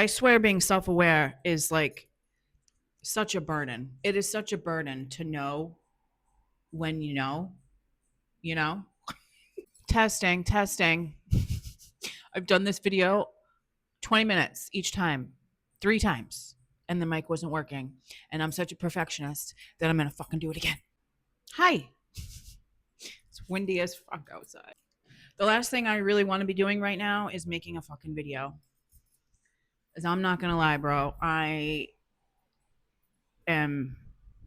I swear being self-aware is like such a burden. It is such a burden to know when you know? Testing, testing. I've done this video 20 minutes each time, 3 times, and the mic wasn't working. And I'm such a perfectionist that I'm gonna fucking do it again. Hi. It's windy as fuck outside. The last thing I really want to be doing right now is making a fucking video. Because I'm not gonna lie, bro. I am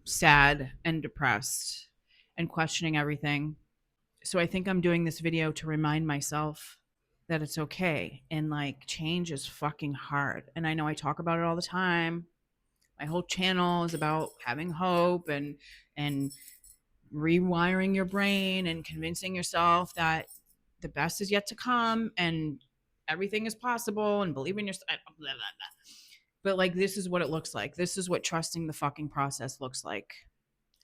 sad and depressed and questioning everything. So I think I'm doing this video to remind myself that it's okay. And like change is fucking hard. And I know I talk about it all the time. My whole channel is about having hope and rewiring your brain and convincing yourself that the best is yet to come and everything is possible and believe in yourself. Blah, blah, blah. But like, this is what it looks like. This is what trusting the fucking process looks like.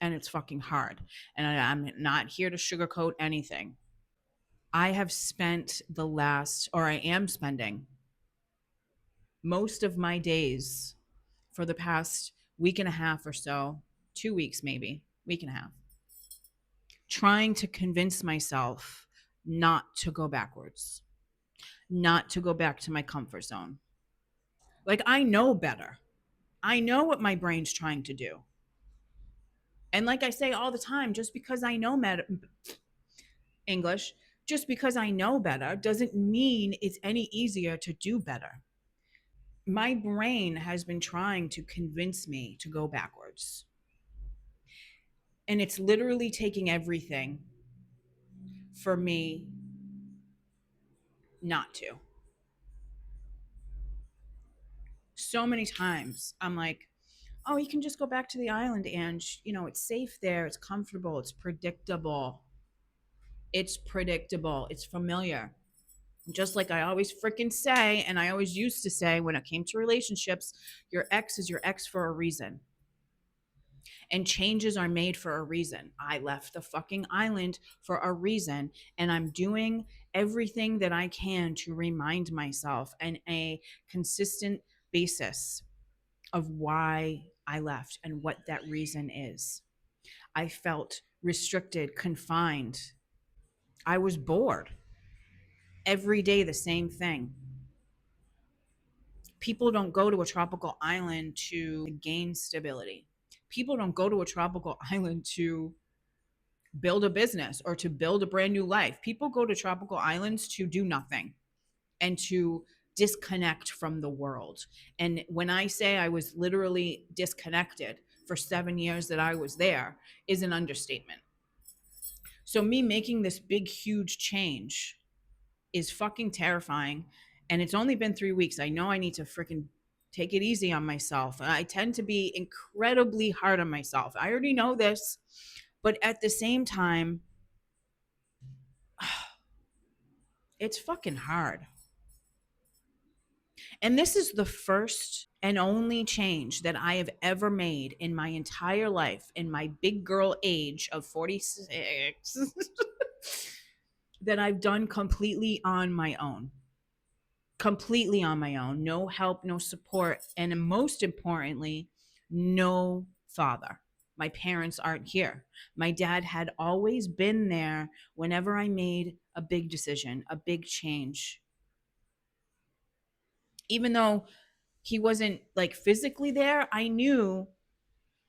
And it's fucking hard. And I'm not here to sugarcoat anything. I have spent the last, or I am spending most of my days for the past week and a half or so, 2 weeks maybe, week and a half, trying to convince myself not to go backwards, not to go back to my comfort zone. Like, I know better. I know what my brain's trying to do. And like I say all the time, just because I know English, just because I know better doesn't mean it's any easier to do better. My brain has been trying to convince me to go backwards. And it's literally taking everything for me not to. So many times I'm like, oh, you can just go back to the island and, it's safe there. It's comfortable. It's predictable. It's predictable. It's familiar. Just like I always freaking say, and I always used to say when it came to relationships, your ex is your ex for a reason. And changes are made for a reason. I left the fucking island for a reason, and I'm doing everything that I can to remind myself on a consistent basis of why I left and what that reason is. I felt restricted, confined. I was bored. Every day, the same thing. People don't go to a tropical island to gain stability. People don't go to a tropical island to build a business or to build a brand new life. People go to tropical islands to do nothing and to disconnect from the world. And when I say I was literally disconnected for 7 years that I was there, is an understatement. So me making this big, huge change is fucking terrifying. And it's only been 3 weeks. I know I need to freaking take it easy on myself. I tend to be incredibly hard on myself. I already know this, but at the same time, it's fucking hard. And this is the first and only change that I have ever made in my entire life, in my big girl age of 46, that I've done completely on my own. Completely on my own. No help, no support. And most importantly, no father. My parents aren't here. My dad had always been there whenever I made a big decision, a big change. Even though he wasn't like physically there, I knew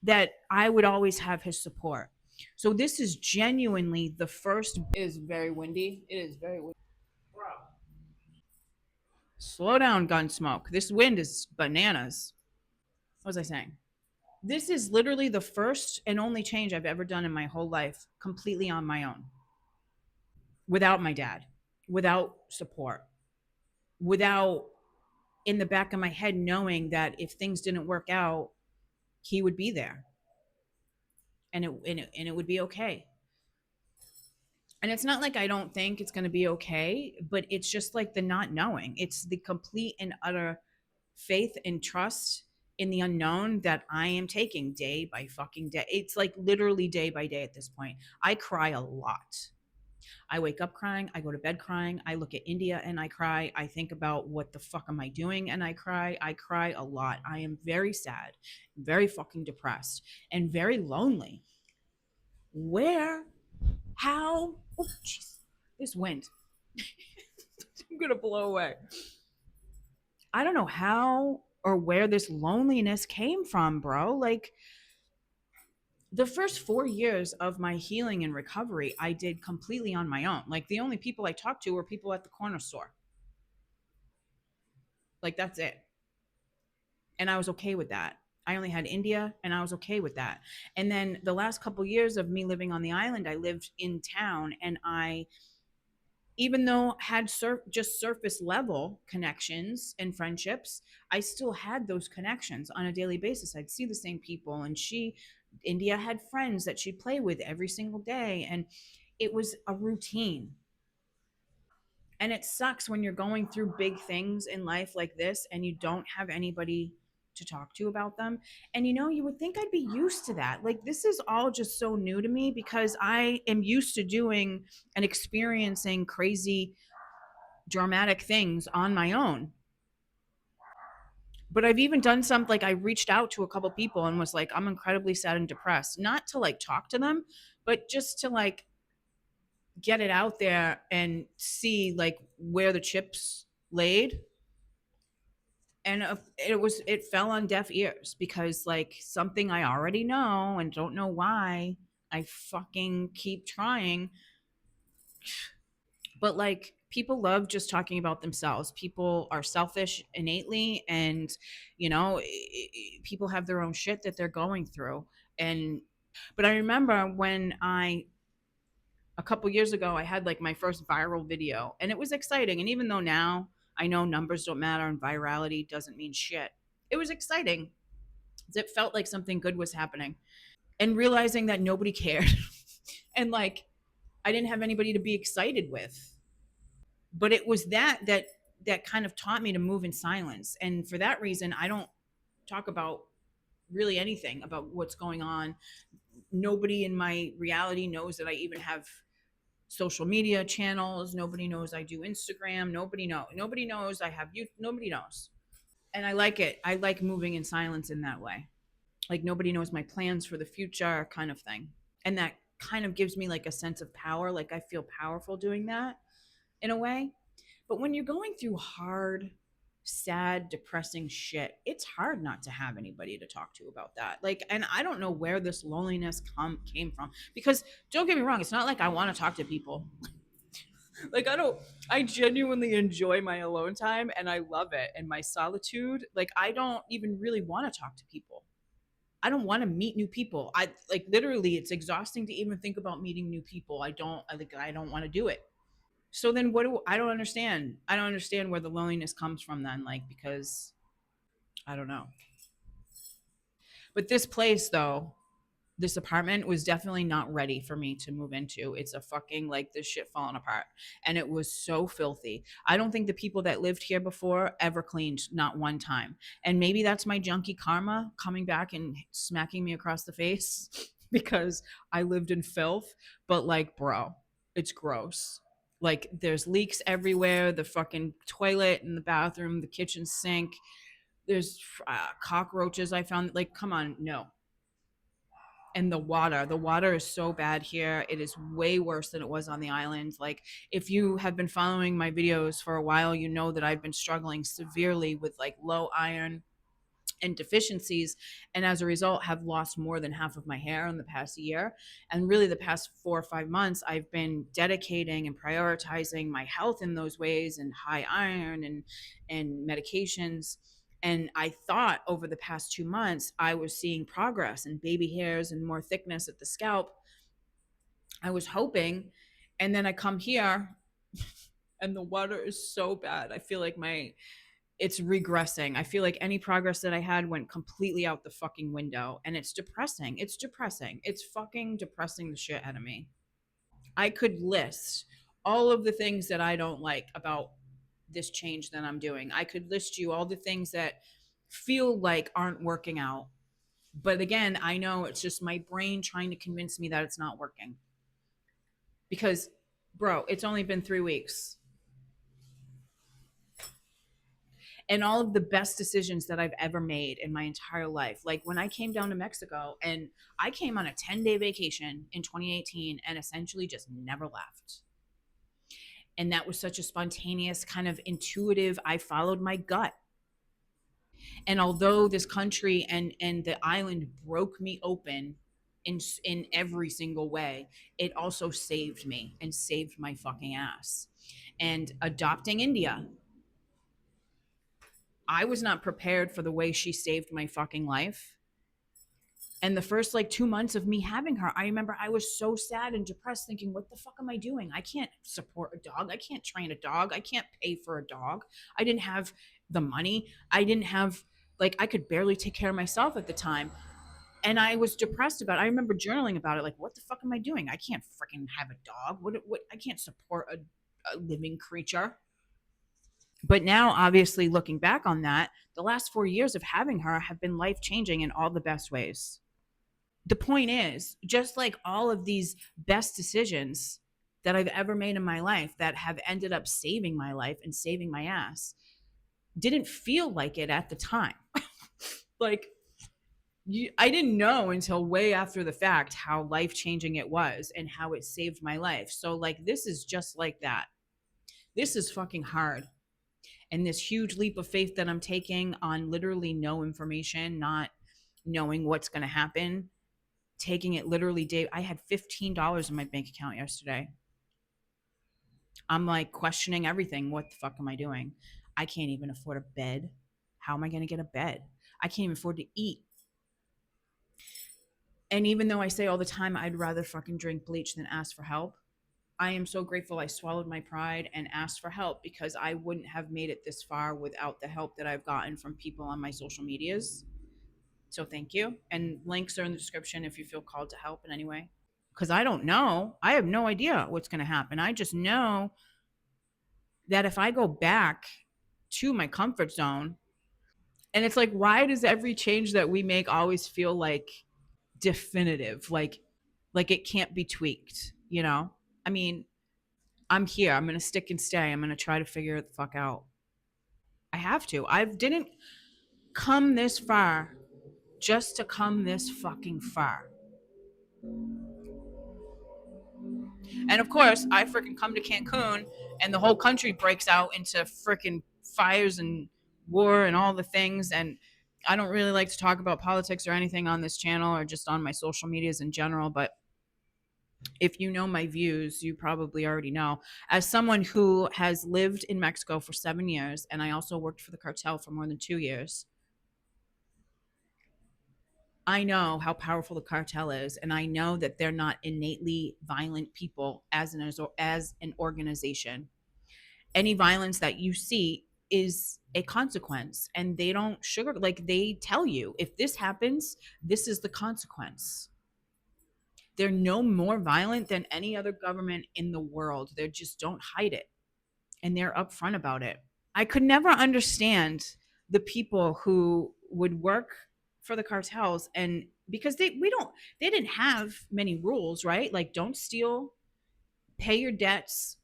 that I would always have his support. So this is genuinely the first. It is very windy. It is very windy. Bro. Slow down, Gunsmoke. This wind is bananas. What was I saying? This is literally the first and only change I've ever done in my whole life, completely on my own, without my dad, without support, without in the back of my head knowing that if things didn't work out, he would be there and it would be okay. And it's not like I don't think it's going to be okay, but it's just like the not knowing. It's the complete and utter faith and trust in the unknown that I am taking day by fucking day. It's like literally day by day at this point. I cry a lot. I wake up crying. I go to bed crying. I look at India and I cry. I think about what the fuck am I doing and I cry. I cry a lot. I am very sad, very fucking depressed, and very lonely. Where? How? Oh, jeez. This wind. I'm going to blow away. I don't know how or where this loneliness came from, bro. Like, the first 4 years of my healing and recovery, I did completely on my own. Like, the only people I talked to were people at the corner store. Like, that's it. And I was okay with that. I only had India and I was okay with that. And then the last couple years of me living on the island, I lived in town and I, even though had just surface level connections and friendships, I still had those connections on a daily basis. I'd see the same people, and India had friends that she'd play with every single day, and it was a routine. And it sucks when you're going through big things in life like this and you don't have anybody to talk to about them. And you would think I'd be used to that. Like, this is all just so new to me because I am used to doing and experiencing crazy dramatic things on my own. But I've even done some, like, I reached out to a couple people and was like, I'm incredibly sad and depressed, not to like talk to them, but just to like get it out there and see like where the chips laid. And it fell on deaf ears because like something I already know and don't know why I fucking keep trying. But like, people love just talking about themselves. People are selfish innately, and people have their own shit that they're going through. And but I remember when I a couple years ago I had like my first viral video, and it was exciting. And even though now I know numbers don't matter and virality doesn't mean shit, it was exciting. It felt like something good was happening, and realizing that nobody cared and like I didn't have anybody to be excited with. But it was that kind of taught me to move in silence. And for that reason, I don't talk about really anything about what's going on. Nobody in my reality knows that I even have social media channels. Nobody knows I do Instagram. Nobody knows I have you. Nobody knows. And I like it. I like moving in silence in that way. Like, nobody knows my plans for the future, kind of thing. And that kind of gives me like a sense of power. Like, I feel powerful doing that in a way. But when you're going through hard, sad, depressing shit, it's hard not to have anybody to talk to about that. Like, and I don't know where this loneliness came from, because don't get me wrong, it's not like I want to talk to people. Like, I genuinely enjoy my alone time and I love it, and my solitude. Like, I don't even really want to talk to people. I don't want to meet new people. I like, literally, it's exhausting to even think about meeting new people. I don't want to do it. So then what do I don't understand. I don't understand where the loneliness comes from then, like, because I don't know. But this place though, this apartment was definitely not ready for me to move into. It's a fucking, like, this shit falling apart. And it was so filthy. I don't think the people that lived here before ever cleaned, not one time. And maybe that's my junkie karma coming back and smacking me across the face because I lived in filth. But like, bro, it's gross. Like, there's leaks everywhere, the fucking toilet in the bathroom, the kitchen sink. There's cockroaches I found. Like, come on, no. And the water is so bad here. It is way worse than it was on the island. Like, if you have been following my videos for a while, you know that I've been struggling severely with like low iron and deficiencies, and as a result have lost more than half of my hair in the past year. And really, the past 4 or 5 months I've been dedicating and prioritizing my health in those ways, and high iron and medications. And I thought over the past 2 months I was seeing progress and baby hairs and more thickness at the scalp. I was hoping. And then I come here and the water is so bad. I feel like it's regressing. I feel like any progress that I had went completely out the fucking window, and it's depressing. It's depressing. It's fucking depressing the shit out of me. I could list all of the things that I don't like about this change that I'm doing. I could list you all the things that feel like aren't working out. But again, I know it's just my brain trying to convince me that it's not working. Because Bro, it's only been 3 weeks. And all of the best decisions that I've ever made in my entire life. Like when I came down to Mexico, and I came on a 10-day vacation in 2018 and essentially just never left. And that was such a spontaneous, kind of intuitive, I followed my gut. And although this country and the island broke me open in every single way, it also saved me and saved my fucking ass. And adopting India, I was not prepared for the way she saved my fucking life. And the first like 2 months of me having her, I remember I was so sad and depressed, thinking, what the fuck am I doing? I can't support a dog. I can't train a dog. I can't pay for a dog. I didn't have the money. I didn't have, like, I could barely take care of myself at the time. And I was depressed about it. I remember journaling about it, like, what the fuck am I doing? I can't freaking have a dog. What I can't support a living creature. But now, obviously, looking back on that, the last 4 years of having her have been life changing in all the best ways. The point is, just like all of these best decisions that I've ever made in my life that have ended up saving my life and saving my ass, didn't feel like it at the time. Like, I didn't know until way after the fact how life changing it was and how it saved my life. So, like, this is just like that. This is fucking hard. And this huge leap of faith that I'm taking on literally no information, not knowing what's going to happen, taking it literally day. I had $15 in my bank account yesterday. I'm like questioning everything. What the fuck am I doing? I can't even afford a bed. How am I going to get a bed? I can't even afford to eat. And even though I say all the time I'd rather fucking drink bleach than ask for help, I am so grateful I swallowed my pride and asked for help, because I wouldn't have made it this far without the help that I've gotten from people on my social medias. So thank you. And links are in the description if you feel called to help in any way. Because I don't know. I have no idea what's going to happen. I just know that if I go back to my comfort zone, and it's like, why does every change that we make always feel like definitive? Like it can't be tweaked, you know? I mean, I'm here. I'm going to stick and stay. I'm going to try to figure it the fuck out. I have to. I didn't come this far just to come this fucking far. And of course, I freaking come to Cancun and the whole country breaks out into freaking fires and war and all the things. And I don't really like to talk about politics or anything on this channel or just on my social medias in general. But if you know my views, you probably already know. As someone who has lived in Mexico for 7 years, and I also worked for the cartel for more than 2 years, I know how powerful the cartel is, and I know that they're not innately violent people as an organization. Any violence that you see is a consequence, and they don't sugar, like, they tell you, if this happens, this is the consequence. They're no more violent than any other government in the world. They just don't hide it, and they're upfront about it. I could never understand the people who would work for the cartels, and because they didn't have many rules, right? Like, don't steal, pay your debts,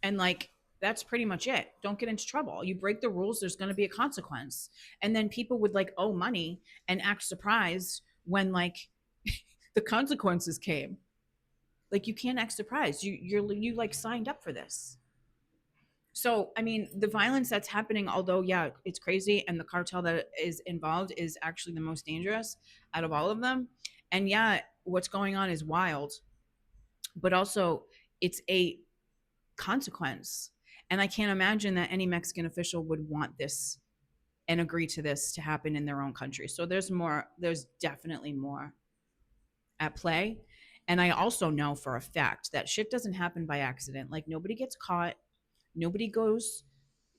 and like, that's pretty much it. Don't get into trouble. You break the rules, there's going to be a consequence. And then people would like owe money and act surprised when like the consequences came. Like, you can't act surprised. You like signed up for this. So, I mean, the violence that's happening, although, yeah, it's crazy, and the cartel that is involved is actually the most dangerous out of all of them. And yeah, what's going on is wild, but also it's a consequence. And I can't imagine that any Mexican official would want this and agree to this to happen in their own country. So there's definitely more at play. And I also know for a fact that shit doesn't happen by accident. Like, nobody gets caught, nobody goes,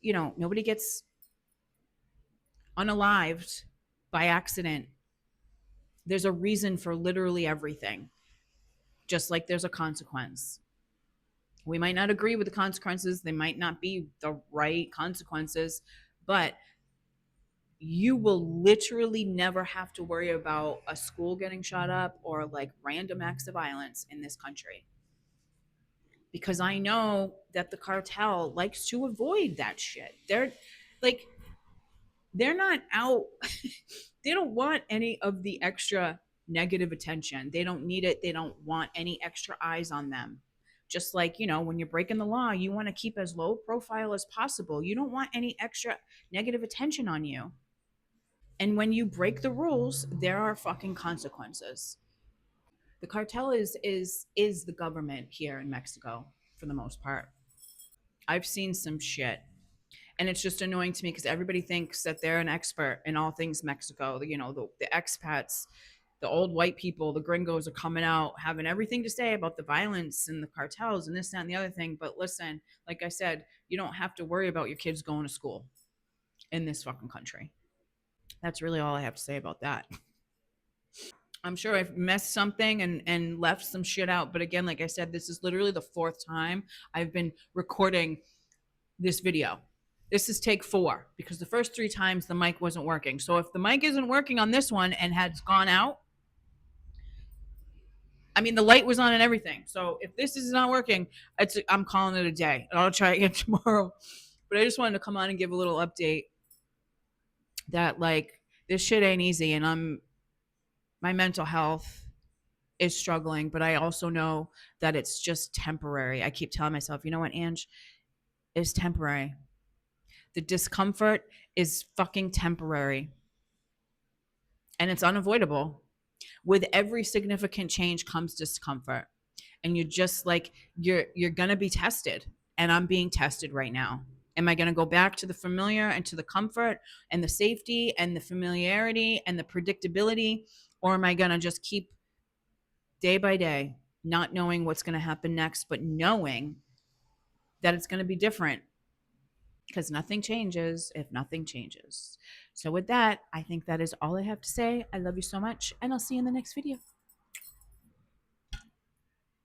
nobody gets unalived by accident. There's a reason for literally everything, just like there's a consequence. We might not agree with the consequences, they might not be the right consequences, but you will literally never have to worry about a school getting shot up or like random acts of violence in this country. because I know that the cartel likes to avoid that shit. Like they're not out. They don't want any of the extra negative attention. They don't need it. They don't want any extra eyes on them. Just like, when you're breaking the law, you want to keep as low profile as possible. You don't want any extra negative attention on you. And when you break the rules, there are fucking consequences. The cartel is the government here in Mexico for the most part. I've seen some shit. And it's just annoying to me because everybody thinks that they're an expert in all things Mexico. The expats, the old white people, the gringos are coming out having everything to say about the violence and the cartels and this, that, and the other thing. But listen, like I said, you don't have to worry about your kids going to school in this fucking country. That's really all I have to say about that. I'm sure I've messed something and left some shit out. But again, like I said, this is literally the fourth time I've been recording this video. This is take 4 because the first 3 times the mic wasn't working. So if the mic isn't working on this one and has gone out, I mean the light was on and everything. So if this is not working, I'm calling it a day. And I'll try again tomorrow. But I just wanted to come on and give a little update that like this shit ain't easy and my mental health is struggling, but I also know that it's just temporary. I keep telling myself, you know what, Ange, it's temporary. The discomfort is fucking temporary and it's unavoidable. With every significant change comes discomfort. And you're just like you're going to be tested, and I'm being tested right now. Am I going to go back to the familiar and to the comfort and the safety and the familiarity and the predictability, or am I going to just keep day by day not knowing what's going to happen next, but knowing that it's going to be different because nothing changes if nothing changes. So with that, I think that is all I have to say. I love you so much, and I'll see you in the next video.